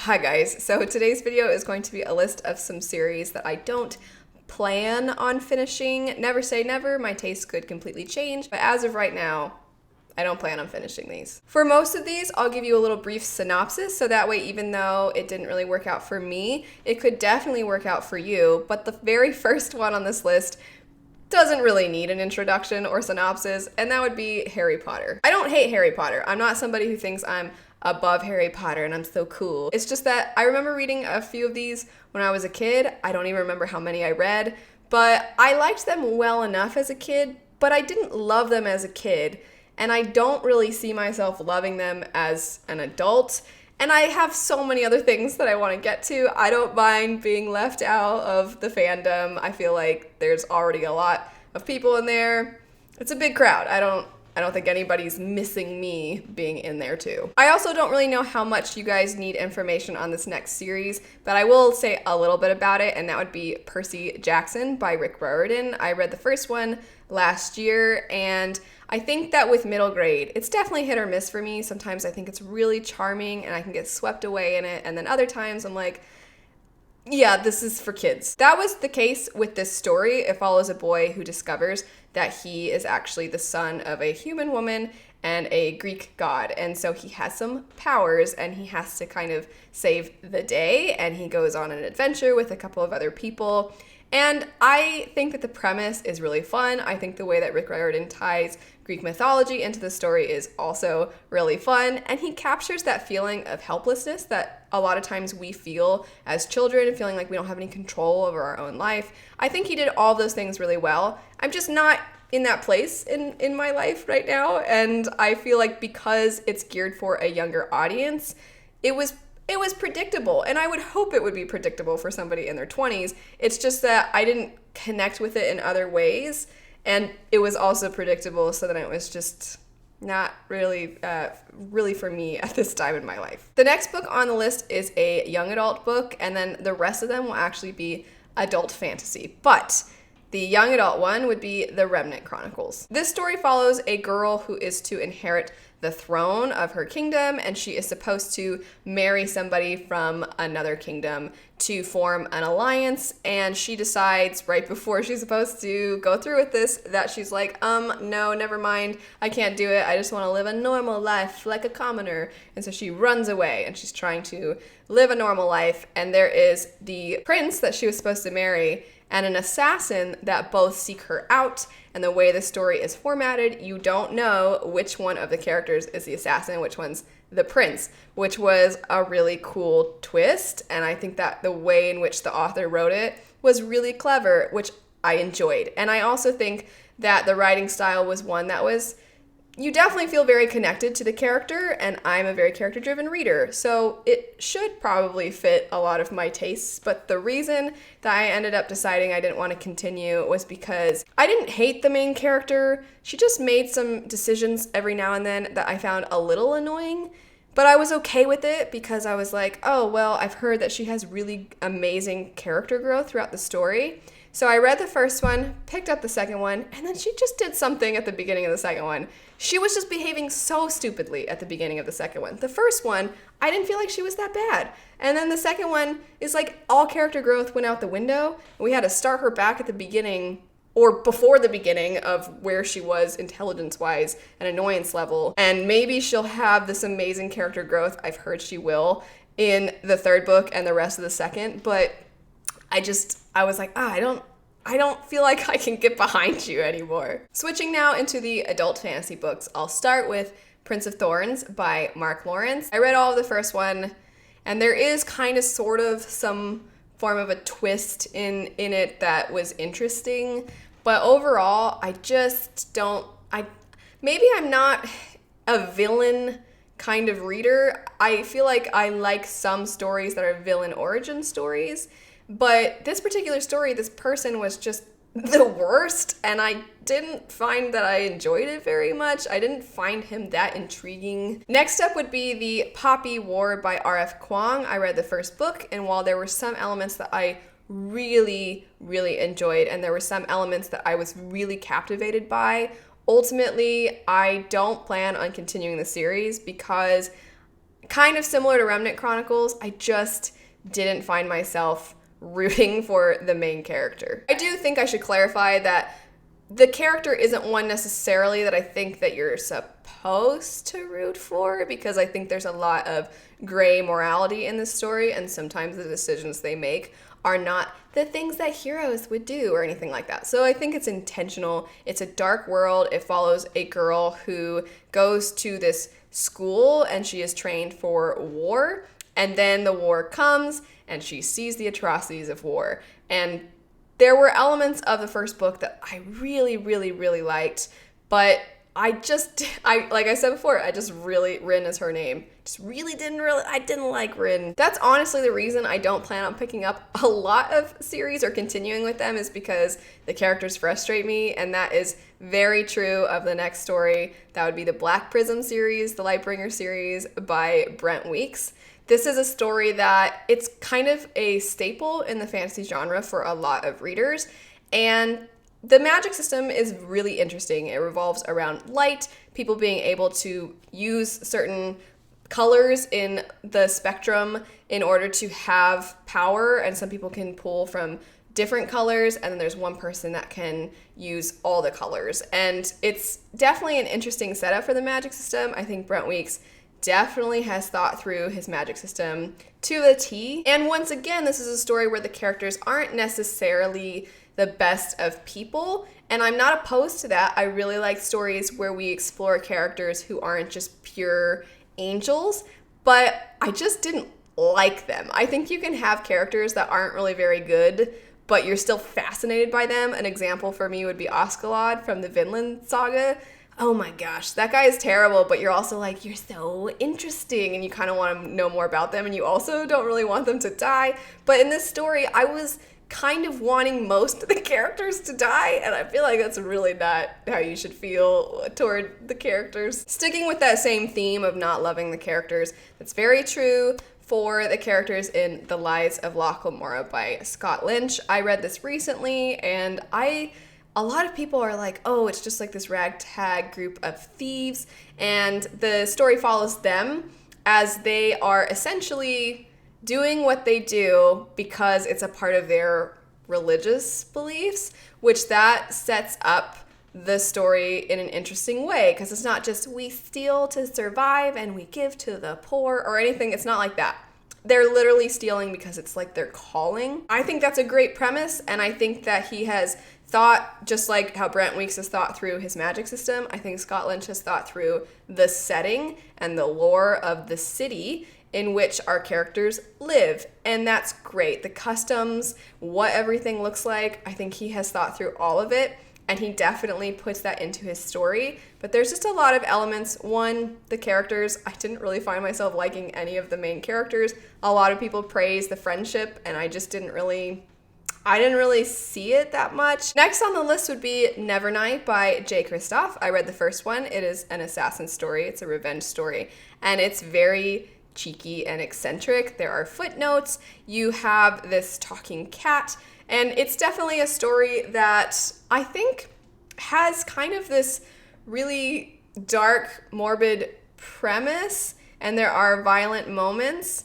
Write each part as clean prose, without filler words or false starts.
Hi guys, so today's video is going to be a list of some series that I don't plan on finishing. Never say never, my taste could completely change, but as of right now, I don't plan on finishing these. For most of these, I'll give you a little brief synopsis, so that way even though it didn't really work out for me, it could definitely work out for you, but the very first one on this list doesn't really need an introduction or synopsis, and that would be Harry Potter. I don't hate Harry Potter. I'm not somebody who thinks I'm above Harry Potter and I'm so cool. It's just that I remember reading a few of these when I was a kid. I don't even remember how many I read, but I liked them well enough as a kid, but I didn't love them as a kid, and I don't really see myself loving them as an adult. And I have so many other things that I want to get to. I don't mind being left out of the fandom. I feel like there's already a lot of people in there. It's a big crowd. I don't think anybody's missing me being in there too. I also don't really know how much you guys need information on this next series, but I will say a little bit about it, and that would be Percy Jackson by Rick Riordan. I read the first one last year, and I think that with middle grade, it's definitely hit or miss for me. Sometimes I think it's really charming and I can get swept away in it, and then other times I'm like, yeah, this is for kids. That was the case with this story. It follows a boy who discovers that he is actually the son of a human woman and a Greek god. And so he has some powers and he has to kind of save the day, and he goes on an adventure with a couple of other people. And I think that the premise is really fun. I think the way that Rick Riordan ties Greek mythology into the story is also really fun. And he captures that feeling of helplessness that a lot of times we feel as children, feeling like we don't have any control over our own life. I think he did all those things really well. I'm just not in that place in my life right now. And I feel like because it's geared for a younger audience, it was predictable, and I would hope it would be predictable for somebody in their 20s. It's just that I didn't connect with it in other ways, and it was also predictable, so that it was just not really for me at this time in my life. The next book on the list is a young adult book, and then the rest of them will actually be adult fantasy. But the young adult one would be the Revenant Chronicles. This story follows a girl who is to inherit the throne of her kingdom, and she is supposed to marry somebody from another kingdom to form an alliance, and she decides right before she's supposed to go through with this that she's like, no, never mind, I can't do it, I just want to live a normal life like a commoner. And so she runs away and she's trying to live a normal life, and there is the prince that she was supposed to marry and an assassin that both seek her out. And the way the story is formatted, you don't know which one of the characters is the assassin, which one's the prince, which was a really cool twist. And I think that the way in which the author wrote it was really clever, which I enjoyed. And I also think that the writing style was one that was, you definitely feel very connected to the character, and I'm a very character-driven reader, so it should probably fit a lot of my tastes. But the reason that I ended up deciding I didn't want to continue was because I didn't hate the main character. She just made some decisions every now and then that I found a little annoying, but I was okay with it because I was like, oh, well, I've heard that she has really amazing character growth throughout the story. So I read the first one, picked up the second one, and then she just did something at the beginning of the second one. She was just behaving so stupidly at the beginning of the second one. The first one, I didn't feel like she was that bad. And then the second one is like all character growth went out the window, and we had to start her back at the beginning or before the beginning of where she was intelligence-wise and annoyance level. And maybe she'll have this amazing character growth, I've heard she will, in the third book and the rest of the second, but I was like, I don't feel like I can get behind you anymore. Switching now into the adult fantasy books, I'll start with Prince of Thorns by Mark Lawrence. I read all of the first one, and there is kind of sort of some form of a twist in it that was interesting, but overall, maybe I'm not a villain kind of reader. I feel like I like some stories that are villain origin stories, but this particular story, this person was just the worst, and I didn't find that I enjoyed it very much. I didn't find him that intriguing. Next up would be The Poppy War by R.F. Kuang. I read the first book, and while there were some elements that I really, really enjoyed, and there were some elements that I was really captivated by, ultimately, I don't plan on continuing the series because kind of similar to Revenant Chronicles, I just didn't find myself rooting for the main character. I do think I should clarify that the character isn't one necessarily that I think that you're supposed to root for, because I think there's a lot of gray morality in this story, and sometimes the decisions they make are not the things that heroes would do or anything like that. So I think it's intentional. It's a dark world. It follows a girl who goes to this school and she is trained for war, and then the war comes and she sees the atrocities of war. And there were elements of the first book that I really, really, really liked, but like I said before, Rin is her name. I didn't like Rin. That's honestly the reason I don't plan on picking up a lot of series or continuing with them, is because the characters frustrate me, and that is very true of the next story. That would be the Black Prism series, the Lightbringer series by Brent Weeks. This is a story that it's kind of a staple in the fantasy genre for a lot of readers, and the magic system is really interesting. It revolves around light, people being able to use certain colors in the spectrum in order to have power, and some people can pull from different colors, and then there's one person that can use all the colors. And it's definitely an interesting setup for the magic system. I think Brent Weeks definitely has thought through his magic system to the T. And once again, this is a story where the characters aren't necessarily the best of people, and I'm not opposed to that. I really like stories where we explore characters who aren't just pure angels, but I just didn't like them. I think you can have characters that aren't really very good, but you're still fascinated by them. An example for me would be Askeladd from the Vinland Saga. Oh my gosh, that guy is terrible, but you're also like, you're so interesting, and you kind of want to know more about them, and you also don't really want them to die. But in this story, I was kind of wanting most of the characters to die, and I feel like that's really not how you should feel toward the characters. Sticking with that same theme of not loving the characters, that's very true for the characters in The Lies of Locke Lamora by Scott Lynch. I read this recently, and a lot of people are like, oh, it's just like this ragtag group of thieves, and the story follows them as they are essentially doing what they do because it's a part of their religious beliefs, which that sets up the story in an interesting way, because it's not just we steal to survive and we give to the poor or anything. It's not like that. They're literally stealing because it's like their calling. I think that's a great premise, and I think that he has thought, just like how Brent Weeks has thought through his magic system, I think Scott Lynch has thought through the setting and the lore of the city in which our characters live, and that's great. The customs, what everything looks like, I think he has thought through all of it, and he definitely puts that into his story. But there's just a lot of elements. One, the characters, I didn't really find myself liking any of the main characters. A lot of people praise the friendship, and I didn't really see it that much. Next on the list would be Nevernight by J. Kristoff. I read the first one. It is an assassin story. It's a revenge story, and it's very cheeky and eccentric. There are footnotes. You have this talking cat, and it's definitely a story that I think has kind of this really dark, morbid premise, and there are violent moments,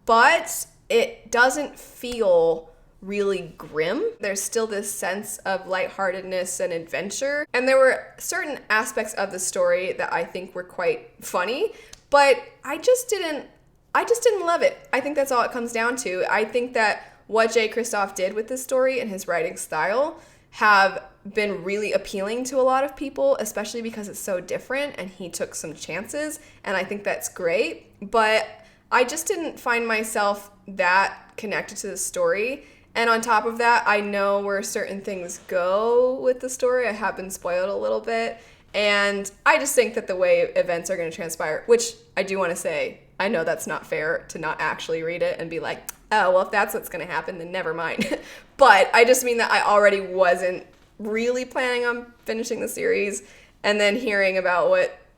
but it doesn't feel really grim. There's still this sense of lightheartedness and adventure, and there were certain aspects of the story that I think were quite funny, but I just didn't love it. I think that's all it comes down to. I think that what J. Kristoff did with this story and his writing style have been really appealing to a lot of people, especially because it's so different and he took some chances, and I think that's great. But I just didn't find myself that connected to the story. And on top of that, I know where certain things go with the story. I have been spoiled a little bit. And I just think that the way events are going to transpire, which I do want to say, I know that's not fair to not actually read it and be like, oh, well, if that's what's going to happen, then never mind. But I just mean that I already wasn't really planning on finishing the series. And then hearing about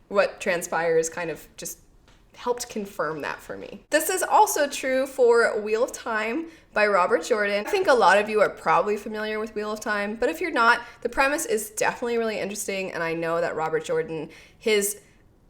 what transpires kind of just helped confirm that for me. This is also true for Wheel of Time by Robert Jordan. I think a lot of you are probably familiar with Wheel of Time, but if you're not, the premise is definitely really interesting, and I know that Robert Jordan, his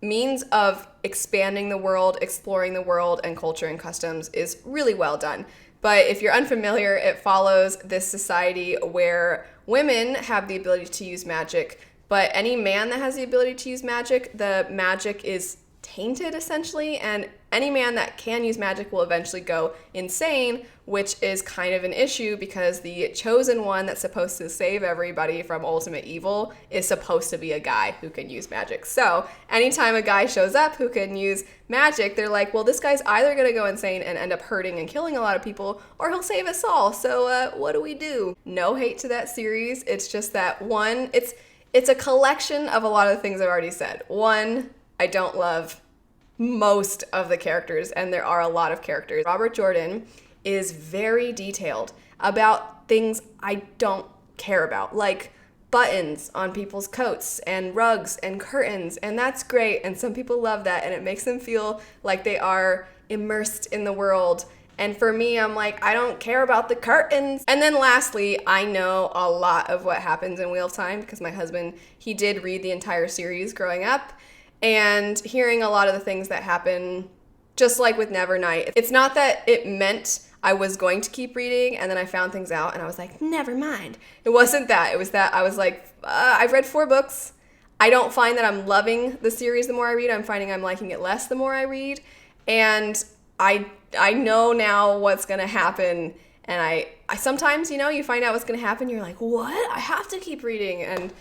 means of expanding the world, exploring the world and culture and customs is really well done. But if you're unfamiliar, it follows this society where women have the ability to use magic, but any man that has the ability to use magic, the magic is tainted essentially, and any man that can use magic will eventually go insane, which is kind of an issue because the chosen one that's supposed to save everybody from ultimate evil is supposed to be a guy who can use magic. So anytime a guy shows up who can use magic, they're like, well, this guy's either going to go insane and end up hurting and killing a lot of people, or he'll save us all. So what do we do? No hate to that series. It's just that one, it's a collection of a lot of the things I've already said. One, I don't love most of the characters, and there are a lot of characters. Robert Jordan is very detailed about things I don't care about, like buttons on people's coats and rugs and curtains, and that's great, and some people love that, and it makes them feel like they are immersed in the world. And for me, I'm like, I don't care about the curtains. And then lastly, I know a lot of what happens in Wheel of Time because my husband, he did read the entire series growing up, and hearing a lot of the things that happen, just like with Nevernight, it's not that it meant I was going to keep reading and then I found things out and I was like, never mind. It wasn't that. It was that I was like, I've read 4 books. I don't find that I'm loving the series the more I read. I'm finding I'm liking it less the more I read. And I know now what's going to happen. And I sometimes, you find out what's going to happen. You're like, what? I have to keep reading. And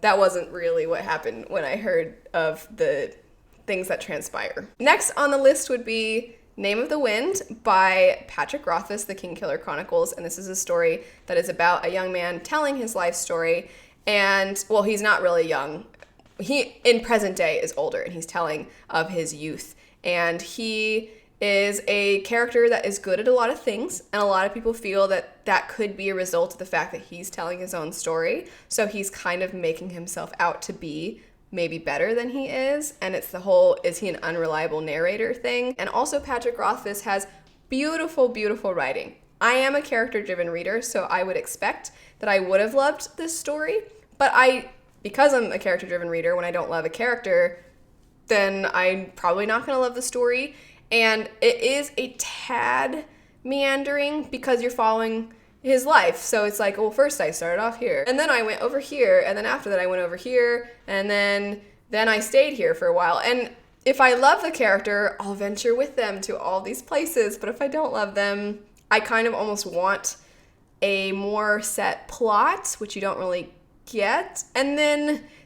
that wasn't really what happened when I heard of the things that transpire. Next on the list would be Name of the Wind by Patrick Rothfuss, The Kingkiller Chronicles. And this is a story that is about a young man telling his life story. And, well, he's not really young. He, in present day, is older, and he's telling of his youth. And he is a character that is good at a lot of things, and a lot of people feel that that could be a result of the fact that he's telling his own story. So he's kind of making himself out to be maybe better than he is, and it's the whole, is he an unreliable narrator thing? And also Patrick Rothfuss has beautiful, beautiful writing. I am a character-driven reader, so I would expect that I would have loved this story, but because I'm a character-driven reader, when I don't love a character, then I'm probably not going to love the story. And it is a tad meandering because you're following his life. So it's like, well, first I started off here, and then I went over here, and then after that I went over here, and then I stayed here for a while. And if I love the character, I'll venture with them to all these places. But if I don't love them, I kind of almost want a more set plot, which you don't really get.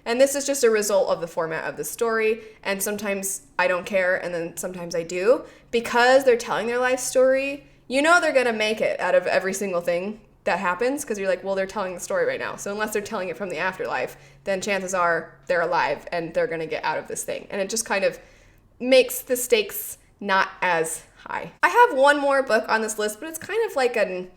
And this is just a result of the format of the story, and sometimes I don't care, and then sometimes I do. Because they're telling their life story, they're going to make it out of every single thing that happens, because you're like, well, they're telling the story right now. So unless they're telling it from the afterlife, then chances are they're alive, and they're going to get out of this thing. And it just kind of makes the stakes not as high. I have one more book on this list, but it's kind of like an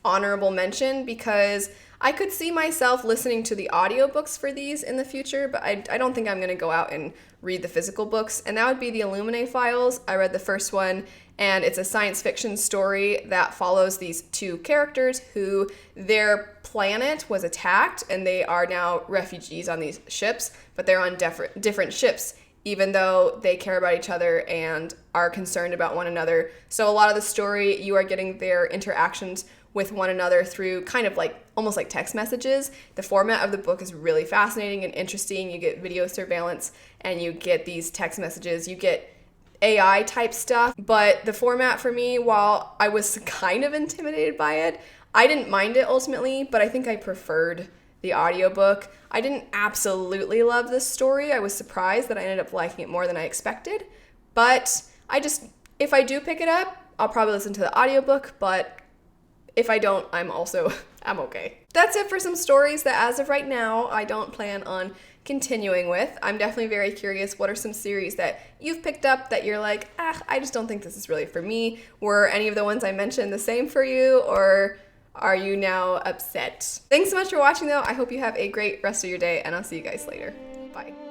honorable mention, because I could see myself listening to the audiobooks for these in the future, but I don't think I'm going to go out and read the physical books, and that would be the Illuminate Files. I read the first one, and it's a science fiction story that follows these 2 characters who their planet was attacked, and they are now refugees on these ships, but they're on different ships, even though they care about each other and are concerned about one another. So a lot of the story, you are getting their interactions with one another through kind of like almost like text messages. The format of the book is really fascinating and interesting. You get video surveillance and you get these text messages. You get AI type stuff. But the format for me, while I was kind of intimidated by it, I didn't mind it ultimately, but I think I preferred the audiobook. I didn't absolutely love this story. I was surprised that I ended up liking it more than I expected. But if I do pick it up, I'll probably listen to the audiobook, but if I don't, I'm okay. That's it for some stories that as of right now, I don't plan on continuing with. I'm definitely very curious, what are some series that you've picked up that you're like, I just don't think this is really for me? Were any of the ones I mentioned the same for you, or are you now upset? Thanks so much for watching though. I hope you have a great rest of your day, and I'll see you guys later. Bye.